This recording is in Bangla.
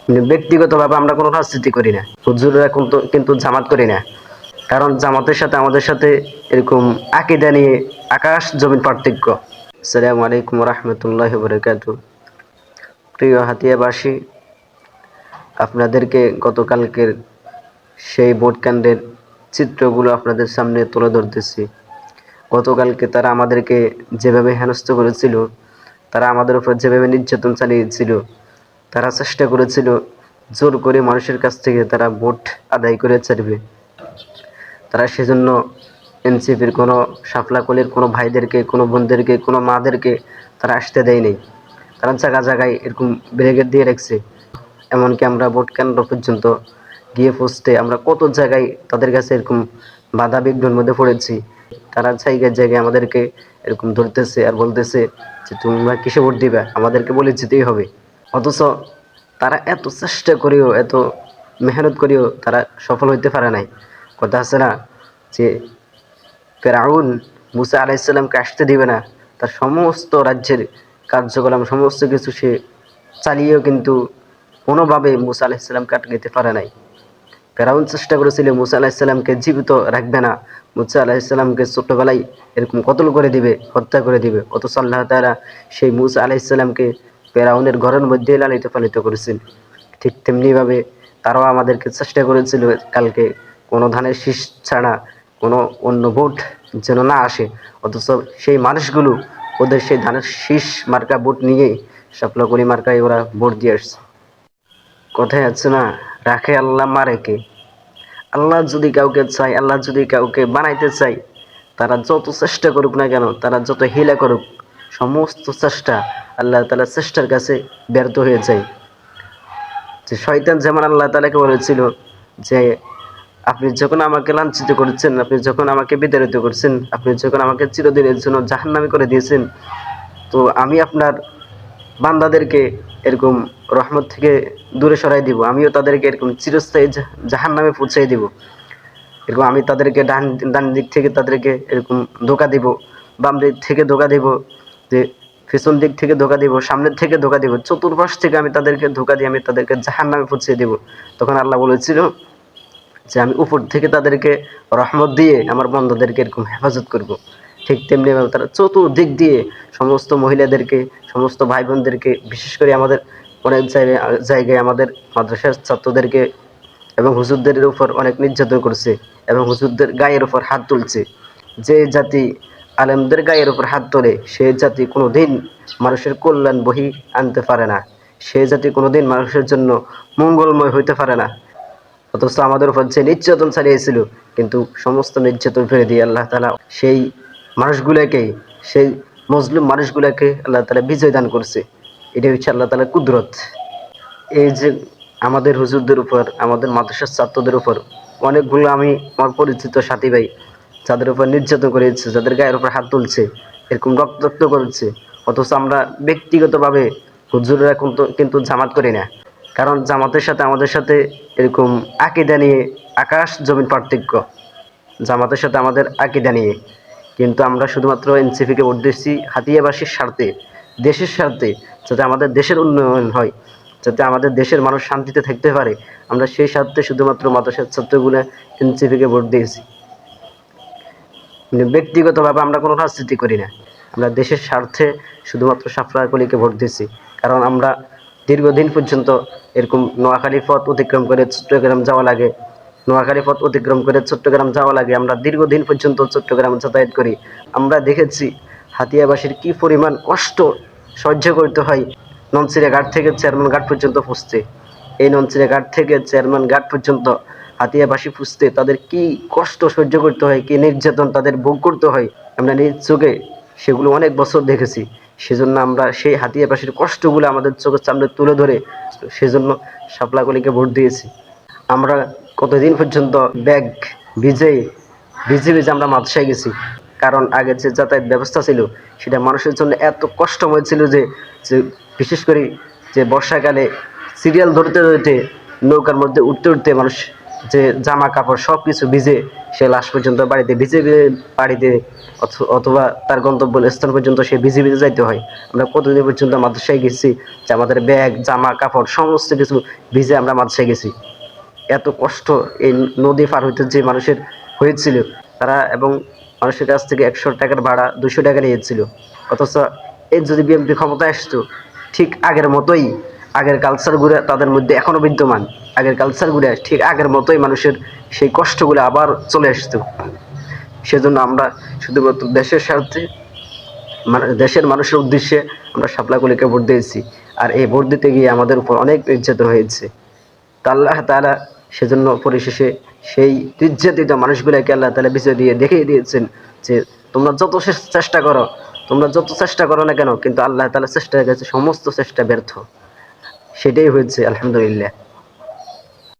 ব্যক্তিগতভাবে আমরা কোনো রাজনীতি করি না, হুজুররা কিন্তু জামাত করি না। কারণ জামাতের সাথে আমাদের সাথে এরকম আকীদা নিয়ে আকাশ জমিন পার্থক্য। আসসালামু আলাইকুম রহমতুল্লাহি বারাকাতু। প্রিয় হাতিয়াবাসী, আপনাদেরকে গতকালকের সেই ভোট কেন্দ্রের চিত্রগুলো আপনাদের সামনে তুলে ধরতেছি। গতকালকে তারা আমাদেরকে যেভাবে হেনস্থ করেছিল, তারা আমাদের উপর যেভাবে নির্যাতন চালিয়েছিল, তারা চেষ্টা করেছিল জোর করে মানুষের কাছ থেকে তারা ভোট আদায় করে ছাড়বে। তারা সেজন্য এনসিপির কোনো শাপলাকলির কোনো ভাইদেরকে, কোনো বোনদেরকে, কোনো মাদেরকে তারা আসতে দেয়নি। তারা জায়গায় জায়গায় এরকম ব্যারিকেড দিয়ে রাখছে। এমনকি আমরা ভোট কেন্দ্র পর্যন্ত গিয়ে পৌঁছতে আমরা কত জায়গায় তাদের কাছে এরকম বাধা বিঘ্নের মধ্যে পড়েছি। তারা জায়গায় জায়গায় আমাদেরকে এরকম ধরতেছে আর বলতেছে যে তোমরা কিসে ভোট দিবে, আমাদেরকে বলে যেতেই হবে। অথচ তারা এত চেষ্টা করেও, এত মেহনত করেও তারা সফল হইতে পারে নাই। কথা আছে না যে ফেরাউন মুসা আলাইহিসসালামকে আসতে দিবে না, তার সমস্ত রাজ্যের কার্যকলাপ সমস্ত কিছু সে চালিয়েও কিন্তু কোনোভাবে মুসা আলাইহিসসালামকে আটকাইতে পারে নাই। ফেরাউন চেষ্টা করেছিল মুসা আলাইহিসসালামকে জীবিত রাখবে না, মুসা আলাইহিসসালামকে ছোটবেলায় এরকম কতল করে দিবে, হত্যা করে দিবে। অথচ আল্লাহ তাআলা সেই মুসা আলাইহিসসালামকে ফেরাউনের ঘরের মধ্যে লালিত পালিত করেছেন। ঠিক তেমনিভাবে তারাও আমাদেরকে চেষ্টা করেছিল কালকে কোনো ধানের শীষ ছাড়া কোনো অন্য ভোট যেন না আসে। অথচ সেই মানুষগুলো ওদের সেই ধানের শীষ মার্কা ভোট নিয়েই শাপলাকলি মার্কায় ওরা ভোট দিয়ে আসছে। কথায় আছে না, রাখে আল্লাহ মারে কে। আল্লাহ যদি কাউকে চায়, আল্লাহ যদি কাউকে বানাইতে চায়, তারা যত চেষ্টা করুক না কেন, তারা যত হিলা করুক, সমস্ত চেষ্টা আল্লাহ তাআলার চেষ্টার কাছে ব্যর্থ হয়ে যায়। যে শয়তান যেমন আল্লাহ তাআলাকে বলেছিল যে আপনি যখন আমাকে লাঞ্ছিত করেছেন, আপনি যখন আমাকে বিতাড়িত করছেন, আপনি যখন আমাকে চিরদিনের জন্য জাহান্নামী করে দিয়েছেন, তো আমি আপনার বান্দাদেরকে এরকম রহমত থেকে দূরে সরাই দিব, আমিও তাদেরকে এরকম চিরস্থায়ী জাহান্নামে পৌঁছাই দিব। এরকম আমি তাদেরকে ডান দিক থেকে তাদেরকে এরকম ধোঁকা দিব, বাম দিক থেকে ধোঁকা দিব, যে পেছন দিক থেকে ধোঁকা দিব, সামনের থেকে ধোঁকা দিব, চতুর্পাশ থেকে আমি তাদেরকে ধোঁকা দিয়ে আমি তাদেরকে জাহান্নামে পৌঁছে দিব। তখন আল্লাহ বলেছিল যে আমি উপর থেকে তাদেরকে রহমত দিয়ে আমার বান্দাদেরকে এরকম হেফাজত করব। ঠিক তেমনিভাবে তারা চতুর্দিক দিয়ে সমস্ত মহিলাদেরকে, সমস্ত ভাই বোনদেরকে, বিশেষ করে আমাদের অনেক জায়গায় আমাদের মাদ্রাসার ছাত্রদেরকে এবং হুজুরদের উপর অনেক নির্যাতন করছে এবং হুজুরদের গায়ের উপর হাত তুলছে। যে জাতি আলেমদের গায়ের উপর হাত তোলে, সে জাতি কোনো দিন মানুষের কল্যাণ বহি আনতে পারে না, সে জাতি কোনো দিন মানুষের জন্য মঙ্গলময় হইতে পারে না। অথচ আমাদের উপর যে নির্যাতন চালিয়েছিল, কিন্তু সমস্ত নির্যাতন ফেলে দিয়ে আল্লাহ তাআলা সেই মানুষগুলোকে, সেই মজলুম মানুষগুলোকে আল্লাহ তাআলা বিজয় দান করছে। এটা হচ্ছে আল্লাহ তাআলার কুদরত। এই যে আমাদের হুজুরদের উপর, আমাদের মাদ্রাসার ছাত্রদের উপর অনেকগুলো আমি আমার পরিচিত সাথী ভাই যাদের উপর নির্যাতন করেছে, যাদের গায়ের উপর হাত তুলছে, এরকম রক্তাক্ত করেছে। অথচ আমরা ব্যক্তিগতভাবে হুজুররা কিন্তু জামাত করি না। কারণ জামাতের সাথে আমাদের সাথে এরকম আকীদা নিয়ে আকাশ জমিন পার্থক্য। জামাতের সাথে আমাদের আকীদা নিয়ে কিন্তু আমরা শুধুমাত্র এনসিপিকে ভোট দিচ্ছি হাতিয়াবাসীর স্বার্থে, দেশের স্বার্থে, যাতে আমাদের দেশের উন্নয়ন হয়, যাতে আমাদের দেশের মানুষ শান্তিতে থাকতে পারে। আমরা সেই স্বার্থে শুধুমাত্র মাদ্রাসার ছাত্রগুলো এনসিপিকে ভোট দিয়েছি। ব্যক্তিগতভাবে আমরা কোনো রাজনীতি করি না, আমরা দেশের স্বার্থে শুধুমাত্র শাপলাকলিকে ভোট দিয়েছি। কারণ আমরা দীর্ঘদিন পর্যন্ত এরকম নোয়াখালী পথ অতিক্রম করে চট্টগ্রাম যাওয়া লাগে, নোয়াখালী পথ অতিক্রম করে চট্টগ্রাম যাওয়া লাগে, আমরা দীর্ঘদিন পর্যন্ত চট্টগ্রাম যাতায়াত করি। আমরা দেখেছি হাতিয়াবাসীর কি পরিমাণ কষ্ট সহ্য করতে হয় নলছিড়া ঘাট থেকে চেয়ারম্যান ঘাট পর্যন্ত পৌঁছতে। এই নলছিড়া ঘাট থেকে চেয়ারম্যান ঘাট পর্যন্ত হাতিয়াবাসী পুষতে তাদের কি কষ্ট সহ্য করতে হয়, কি নির্যাতন তাদের ভোগ করতে হয়, আমরা নিজ চোখে সেগুলো অনেক বছর দেখেছি। সেজন্য আমরা সেই হাতিয়াবাসীর কষ্টগুলো আমাদের চোখের সামনে তুলে ধরে সেজন্য শাপলাকলিকে ভোট দিয়েছি। আমরা কতদিন পর্যন্ত ব্যাগ ভিজে ভিজে ভিজে আমরা মাদ্রাসায় গেছি। কারণ আগে যে যাতায়াত ব্যবস্থা ছিল সেটা মানুষের জন্য এত কষ্টময় ছিল যে বিশেষ করে যে বর্ষাকালে সিরিয়াল ধরতে ধরতে নৌকার মধ্যে উঠতে উঠতে মানুষ যে জামা কাপড় সব কিছু ভিজে সে লাশ পর্যন্ত বাড়িতে ভিজে বাড়িতে অথবা তার গন্তব্য স্থান পর্যন্ত সে ভিজে ভিজে যাইতে হয়। আমরা কতদিন পর্যন্ত মাদ্রাসায় গেছি যে আমাদের ব্যাগ জামা কাপড় সমস্ত কিছু ভিজে আমরা মাদ্রাসায় গেছি। এত কষ্ট এই নদী পার হইতে যে মানুষের হয়েছিল তারা, এবং মানুষের কাছ থেকে 100 টাকার ভাড়া 200 টাকা নিয়েছিল। অথচ এই যদি বিএনপি ক্ষমতায় আসতো, ঠিক আগের মতোই আগের কালচারগুলো তাদের মধ্যে এখনো বিদ্যমান, আগের কালচারগুলো ঠিক আগের মতোই মানুষের সেই কষ্টগুলো আবার চলে আসতো। সেজন্য আমরা শুধুমাত্র দেশের স্বার্থে দেশের মানুষের উদ্দেশ্যে আমরা শাপলা কলিকে ভোট দিয়েছি। আর এই ভোট দিতে গিয়ে আমাদের উপর অনেক নির্যাতন হয়েছে। তা আল্লাহ তাআলা সেজন্য পরিশেষে সেই নির্যাতিত মানুষগুলোকে আল্লাহ তাআলা বিজয় দিয়ে দেখিয়ে দিয়েছেন যে তোমরা যত চেষ্টা করো না কেন, কিন্তু আল্লাহ তাআলা চেষ্টা করেছে, সমস্ত চেষ্টা ব্যর্থ। সেটাই হয়েছে আলহামদুলিল্লাহ।